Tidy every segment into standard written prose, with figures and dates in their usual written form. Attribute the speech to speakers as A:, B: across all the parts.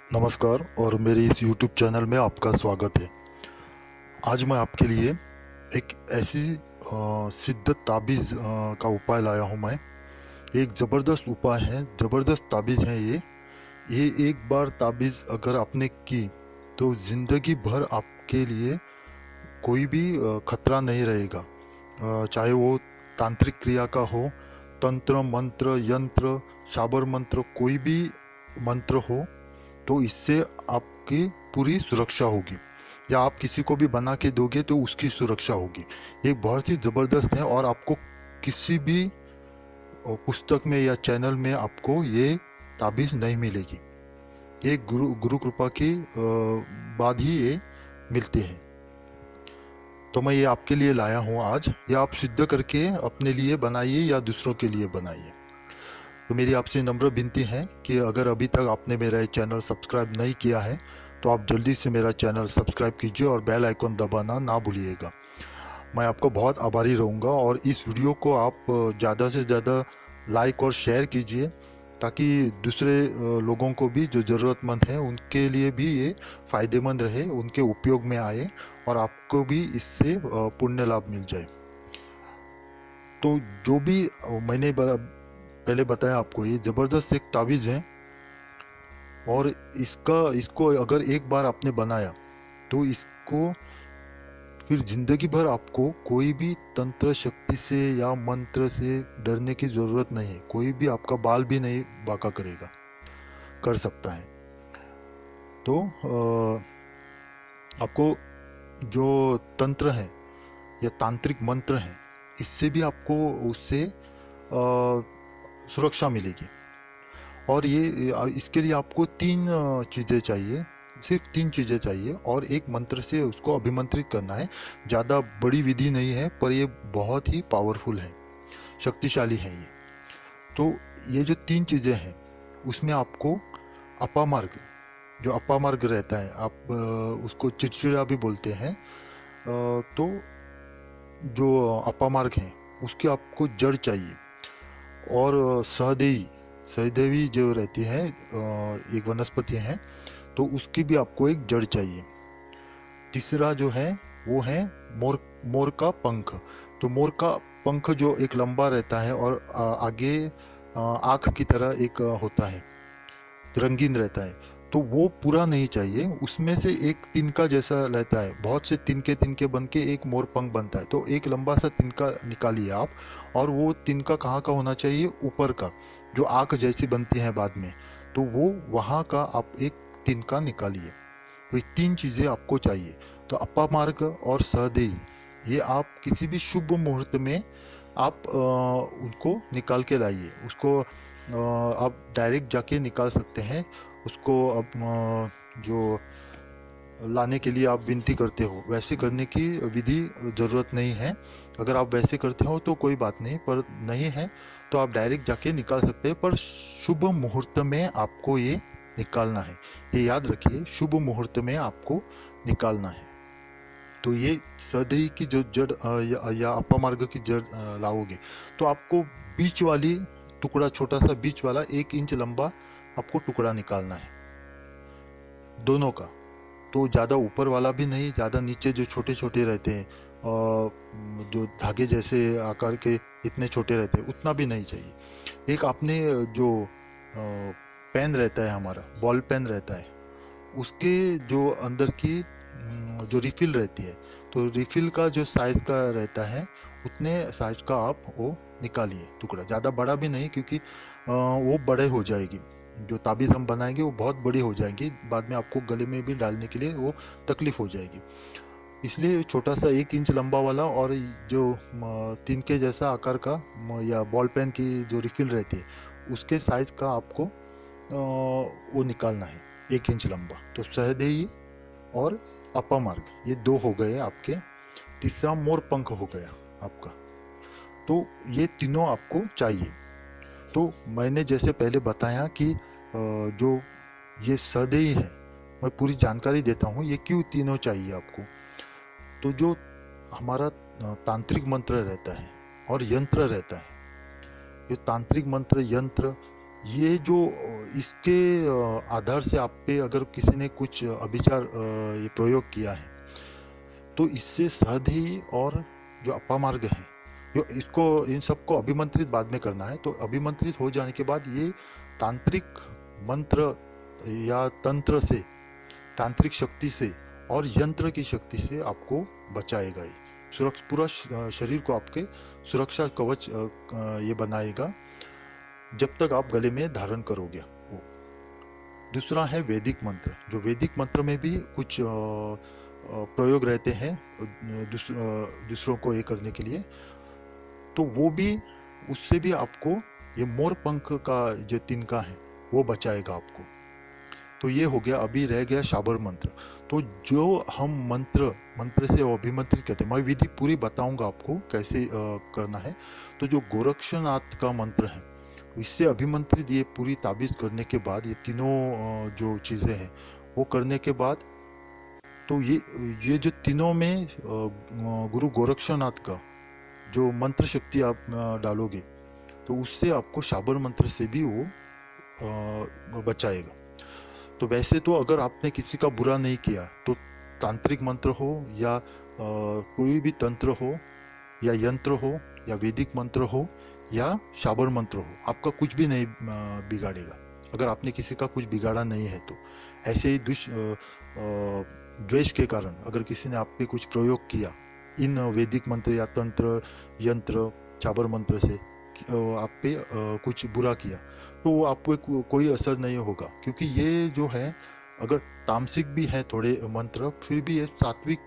A: नमस्कार और मेरे इस YouTube चैनल में आपका स्वागत है। आज मैं आपके लिए एक ऐसी सिद्ध ताबीज़ का उपाय लाया हूँ मैं। एक ज़बरदस्त उपाय है, ज़बरदस्त ताबीज़ है ये। ये एक बार ताबीज़ अगर आपने की तो ज़िंदगी भर आपके लिए कोई भी खतरा नहीं रहेगा। चाहे वो तांत्रिक क्रिया का हो, तंत्र, मंत्र, यंत्र, शाबर मंत्र, कोई भी मंत्र हो, तो इससे आपकी पूरी सुरक्षा होगी। या आप किसी को भी बना के दोगे तो उसकी सुरक्षा होगी। ये बहुत ही जबरदस्त है और आपको किसी भी पुस्तक में या चैनल में आपको ये ताबीज नहीं मिलेगी। ये गुरु गुरु कृपा की बाद ही ये मिलती है। तो मैं ये आपके लिए लाया हूँ आज। ये आप सिद्ध करके अपने लिए बनाइए या दूसरों के लिए बनाइए। तो मेरी आपसे नम्र विनती है कि अगर अभी तक आपने मेरा ये चैनल सब्सक्राइब नहीं किया है तो आप जल्दी से मेरा चैनल सब्सक्राइब कीजिए और बेल आइकन दबाना ना भूलिएगा। मैं आपको बहुत आभारी रहूँगा और इस वीडियो को आप ज़्यादा से ज़्यादा लाइक और शेयर कीजिए ताकि दूसरे लोगों को भी जो ज़रूरतमंद है उनके लिए भी ये फ़ायदेमंद रहे, उनके उपयोग में आए और आपको भी इससे पुण्य लाभ मिल जाए। तो जो भी मैंने पहले बताया आपको, ये ज़बरदस्त एक ताबीज़ है और इसको अगर एक बार आपने बनाया तो इसको फिर जिंदगी भर आपको कोई भी तंत्र शक्ति से या मंत्र से डरने की जरूरत नहीं है। कोई भी आपका बाल भी नहीं बांका करेगा, कर सकता है। तो आपको जो तंत्र है या तांत्रिक मंत्र है, इससे भी आपको उससे सुरक्षा मिलेगी। और ये इसके लिए आपको तीन चीज़ें चाहिए, सिर्फ तीन चीज़ें चाहिए और एक मंत्र से उसको अभिमंत्रित करना है। ज़्यादा बड़ी विधि नहीं है पर ये बहुत ही पावरफुल है, शक्तिशाली है ये। तो ये जो तीन चीज़ें हैं उसमें आपको अपामार्ग, जो अपामार्ग रहता है, आप उसको चिड़चिड़ा भी बोलते हैं। तो जो अपामार्ग है उसकी आपको जड़ चाहिए। और सहदेवी, सहदेवी जो रहती है एक वनस्पति है, तो उसकी भी आपको एक जड़ चाहिए। तीसरा जो है वो है मोर, मोर का पंख। तो मोर का पंख जो एक लंबा रहता है और आगे आंख की तरह एक होता है, रंगीन रहता है। तो वो पूरा नहीं चाहिए, उसमें से एक तिनका जैसा रहता है, बहुत से तिनके तिनके बन के एक मोर पंख बनता है। तो एक लंबा सा तिनका निकालिए आप। और वो तिनका कहाँ का होना चाहिए? ऊपर का, जो आंख जैसी बनती है बाद में, तो वो वहां का आप एक तिनका निकालिए। तो ये तीन चीजें आपको चाहिए। तो अप्पा मार्ग और सहदेई, ये आप किसी भी शुभ मुहूर्त में आप उनको निकाल के लाइए। उसको आप डायरेक्ट जाके निकाल सकते हैं उसको। अब जो लाने के लिए आप विनती करते हो, वैसे करने की विधि जरूरत नहीं है। अगर आप वैसे करते हो तो कोई बात नहीं, पर नहीं है तो आप डायरेक्ट जाके निकाल सकते हैं। पर शुभ मुहूर्त में आपको ये निकालना है, ये याद रखिए, शुभ मुहूर्त में आपको निकालना है। तो ये सदी की जो जड़ या अपमार्ग की जड़ लाओगे तो आपको बीच वाली टुकड़ा, छोटा सा बीच वाला 1 इंच लंबा आपको टुकड़ा निकालना है, दोनों का। तो ज्यादा ऊपर वाला भी नहीं, ज्यादा नीचे जो छोटे छोटे रहते हैं जो धागे जैसे आकार के इतने छोटे रहते हैं, उतना भी नहीं चाहिए। एक आपने जो पेन रहता है, हमारा बॉल पेन रहता है, उसके जो अंदर की जो रिफिल रहती है, तो रिफिल का जो साइज का रहता है उतने साइज का आप वो निकालिए टुकड़ा। ज़्यादा बड़ा भी नहीं, क्योंकि वो बड़े हो जाएगी। जो ताबीज़ हम बनाएंगे वो बहुत बड़ी हो जाएगी, बाद में आपको गले में भी डालने के लिए वो तकलीफ हो जाएगी। इसलिए छोटा सा 1 इंच लंबा वाला और जो तिनके जैसा आकार का या बॉल पेन की जो रिफिल रहती है, उसके साइज का आपको वो निकालना है, 1 इंच लंबा। तो सहदेई और अपा मार्ग, ये दो हो गए आपके। तीसरा मोर पंख हो गया आपका। तो ये तीनों आपको चाहिए। तो मैंने जैसे पहले बताया कि जो ये सदैई है, मैं पूरी जानकारी देता हूँ ये क्यों तीनों चाहिए आपको। तो जो हमारा तांत्रिक मंत्र रहता है और यंत्र रहता है, ये तांत्रिक मंत्र, यंत्र, ये जो इसके आधार से आप पे अगर किसी ने कुछ अभिचार ये प्रयोग किया है, तो इससे सधी और जो अपामार्ग है, जो इसको इन सबको अभिमंत्रित बाद में करना है। तो अभिमंत्रित हो जाने के बाद ये तांत्रिक मंत्र या तंत्र से, तांत्रिक शक्ति से और यंत्र की शक्ति से आपको बचाएगा। ये सुरक्षा, पूरा शरीर को आपके सुरक्षा कवच ये बनाएगा जब तक आप गले में धारण करोगे वो। दूसरा है वैदिक मंत्र। जो वैदिक मंत्र में भी कुछ प्रयोग रहते हैं दूसरों को ये करने के लिए, तो वो भी, उससे भी आपको ये मोर पंख का जो तिनका है वो बचाएगा आपको। तो ये हो गया। अभी रह गया शाबर मंत्र। तो जो हम मंत्र से अभिमंत्रित कहते हैं, मैं विधि पूरी बताऊंगा आपको कैसे करना है। तो जो गोरक्षनाथ का मंत्र है, इससे अभिमंत्रित ये पूरी ताबीज करने के बाद, ये तीनों जो चीजें हैं वो करने के बाद, तो ये जो तीनों में गुरु गोरक्षनाथ का जो मंत्र शक्ति आप डालोगे, तो उससे आपको शाबर मंत्र से भी वो बचाएगा। तो वैसे तो अगर आपने किसी का बुरा नहीं किया, तो तांत्रिक मंत्र हो या कोई भी तंत्र हो या यंत्र हो या वैदिक मंत्र हो या शाबर मंत्र हो, आपका कुछ भी नहीं बिगाड़ेगा। अगर आपने किसी का कुछ बिगाड़ा नहीं है तो ऐसे ही द्वेष के कारण अगर किसी ने आप पे कुछ प्रयोग किया इन वैदिक मंत्र या तंत्र यंत्र शाबर मंत्र से, आप पे कुछ बुरा किया, तो आप पे कोई असर नहीं होगा। क्योंकि ये जो है, अगर तामसिक भी है थोड़े मंत्र, फिर भी ये सात्विक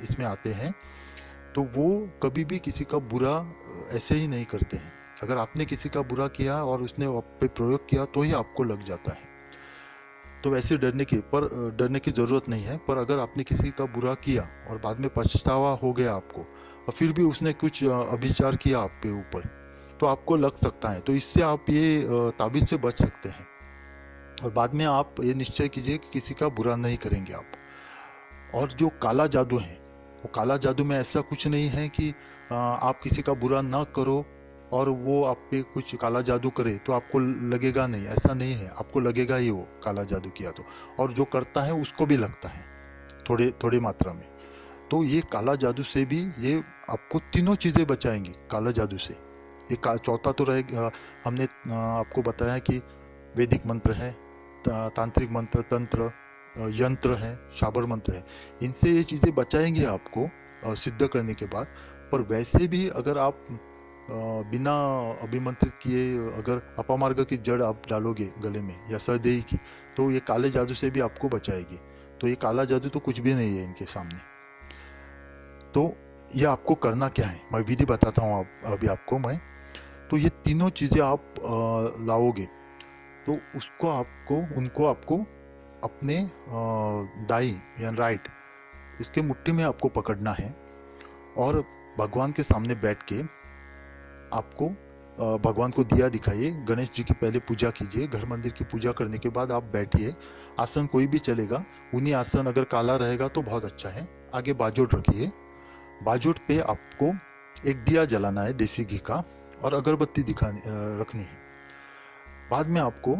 A: इसमें आते हैं, तो वो कभी भी किसी का बुरा ऐसे ही नहीं करते हैं। अगर आपने किसी का बुरा किया और उसने आप पे प्रयोग किया तो ही आपको लग जाता है। तो वैसे डरने की जरूरत नहीं है। पर अगर आपने किसी का बुरा किया और बाद में पछतावा हो गया आपको, और फिर भी उसने कुछ अभिचार किया आप पे ऊपर, तो आपको लग सकता है। तो इससे आप ये ताबीज से बच सकते हैं। और बाद में आप ये निश्चय कीजिए कि किसी का बुरा नहीं करेंगे आप। और जो काला जादू है, वो काला जादू में ऐसा कुछ नहीं है कि आप किसी का बुरा ना करो और वो आप पे कुछ काला जादू करे तो आपको लगेगा नहीं। ऐसा नहीं है, आपको लगेगा ही वो काला जादू किया तो। और जो करता है उसको भी लगता है थोड़े थोड़ी मात्रा में। तो ये काला जादू से भी ये आपको तीनों चीजें बचाएंगी काला जादू से। ये चौथा तो रहेगा, हमने आपको बताया कि वैदिक मंत्र है, तांत्रिक मंत्र, तंत्र, यंत्र है, शाबर मंत्र है। इनसे ये चीजें बचाएंगे आपको सिद्ध करने के बाद। पर वैसे भी अगर आप बिना अभिमंत्रित किए अगर अपामार्ग की जड़ आप डालोगे गले में या सदेही की, तो ये काले जादू से भी आपको बचाएगी। तो ये काला जादू तो कुछ भी नहीं है इनके सामने। तो ये आपको करना क्या है, मैं विधि बताता हूँ अभी आपको मैं। तो ये तीनों चीजें आप लाओगे, तो उनको आपको अपने दाई या राइट, इसके मुट्ठी में आपको पकड़ना है। और भगवान के सामने बैठ के आपको भगवान को दिया दिखाइए, गणेश जी की पहले पूजा कीजिए। घर मंदिर की पूजा करने के बाद आप बैठिए। आसन कोई भी चलेगा, उन्हीं आसन, अगर काला रहेगा तो बहुत अच्छा है। आगे बाजोट रखिए। बाजोट पे आपको एक दिया जलाना है देसी घी का, और अगरबत्ती रखनी है। बाद में आपको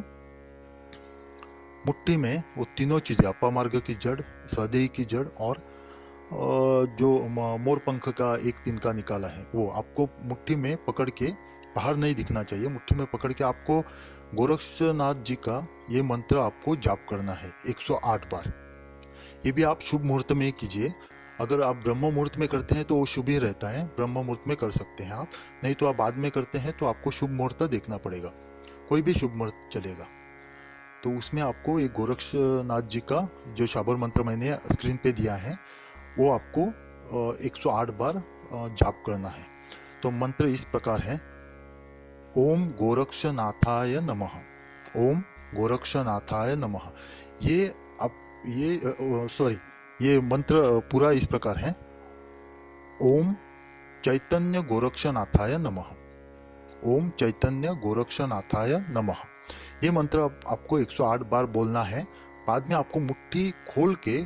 A: मुट्ठी में वो तीनों चीजें, अपामार्ग की जड़, सदेही की जड़ और जो मोर पंख का एक तिनका निकाला है, वो आपको मुट्ठी में पकड़ के, बाहर नहीं दिखना चाहिए, मुट्ठी में पकड़ के आपको गोरक्षनाथ जी का ये मंत्र आपको जाप करना है 108 बार। ये भी आप शुभ मुहूर्त में कीजिए। अगर आप ब्रह्म मुहूर्त में करते हैं तो वो शुभ ही रहता है, ब्रह्म मुहूर्त में कर सकते हैं आप। नहीं तो आप बाद में करते हैं तो आपको शुभ मुहूर्त देखना पड़ेगा, कोई भी शुभ मुहूर्त चलेगा। तो उसमें आपको एक गोरक्षनाथ जी का जो शाबर मंत्र मैंने स्क्रीन पे दिया है, वो आपको 108 बार जाप करना है। तो मंत्र इस प्रकार है: ओम गोरक्षनाथाय नमः, ओम गोरक्षनाथाय नमः। ये ये मंत्र पूरा इस प्रकार है: ओम चैतन्य गोरक्षनाथाय नमः, ओम चैतन्य गोरक्षनाथाय नमः। ये मंत्र आपको 108 बार बोलना है। बाद में आपको मुट्ठी खोल के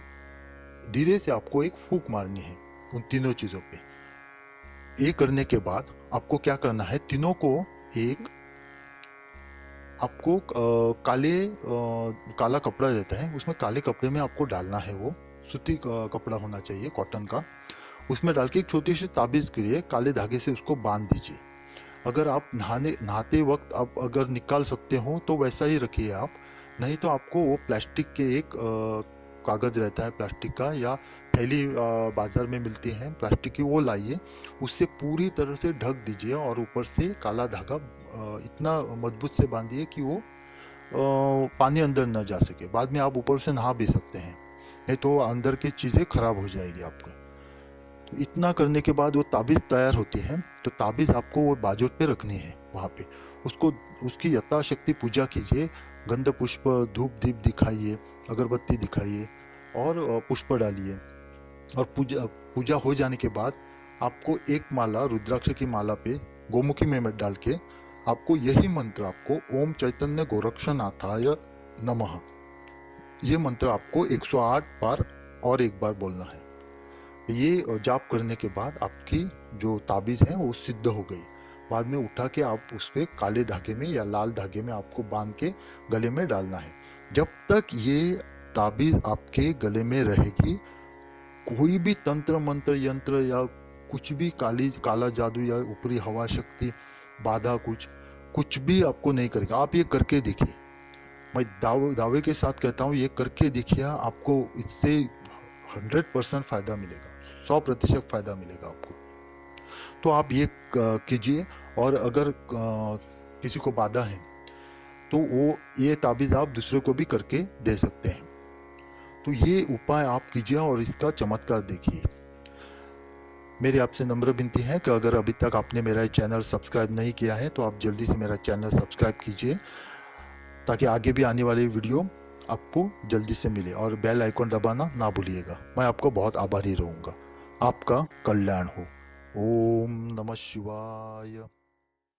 A: धीरे से आपको एक फूंक मारनी है उन तीनों चीजों पे। ये करने के बाद आपको क्या करना है, तीनों को एक आपको काला कपड़ा रहता है, उसमें काले कपड़े में आपको डालना है, वो सूती कपड़ा होना चाहिए, कॉटन का। उसमें डाल के एक छोटी सी ताबीज करिए, काले धागे से उसको बांध दीजिए। अगर आप नहाते वक्त आप अगर निकाल सकते हो तो वैसा ही रखिए आप, नहीं तो आपको वो प्लास्टिक के एक कागज रहता है प्लास्टिक का, या थैली बाजार में मिलती है प्लास्टिक की, वो लाइए, उससे पूरी तरह से ढक दीजिए और ऊपर से काला धागा इतना मजबूत से बांधिए कि वो पानी अंदर न जा सके। बाद में आप ऊपर से नहा भी सकते हैं, नहीं तो अंदर की चीजें खराब हो जाएगी आपको। तो इतना करने के बाद वो ताबीज तैयार होती है। तो ताबीज आपको वो बाजूट पे रखनी है वहां पे, उसको उसकी यथाशक्ति पूजा कीजिए, गंध पुष्प धूप दीप दिखाइए, अगरबत्ती दिखाइए और पुष्प डालिए। और पूजा पूजा हो जाने के बाद आपको एक माला रुद्राक्ष की माला पे गोमुखी में मत डाल के आपको यही मंत्र, आपको ओम चैतन्य गोरक्षनाथाय नमः, ये मंत्र आपको 108 बार और एक बार बोलना है। ये जाप करने के बाद आपकी जो ताबीज है वो सिद्ध हो गई। बाद में उठा के आप उस पे काले धागे में या लाल धागे में आपको बांध के गले में डालना है। जब तक ये ताबीज आपके गले में रहेगी, कोई भी तंत्र मंत्र यंत्र या कुछ भी काला जादू या ऊपरी हवा शक्ति बाधा कुछ भी आपको नहीं करेगा। आप ये करके देखिए, मैं दावे के साथ कहता हूँ, ये करके देखिए, आपको इससे 100% फायदा मिलेगा, 100% फायदा मिलेगा आपको। तो आप ये कीजिए। और अगर किसी को बाधा है तो वो ये ताबीज आप दूसरे को भी करके दे सकते हैं। तो ये उपाय आप कीजिए और इसका चमत्कार देखिए। मेरी आपसे नम्र विनती है कि अगर अभी तक आपने मेरा चैनल सब्सक्राइब नहीं किया है तो आप जल्दी से मेरा चैनल सब्सक्राइब कीजिए, ताकि आगे भी आने वाली वीडियो आपको जल्दी से मिले। और बेल आइकन दबाना ना भूलिएगा। मैं आपको बहुत आभारी रहूंगा। आपका कल्याण हो। ओम नमः शिवाय।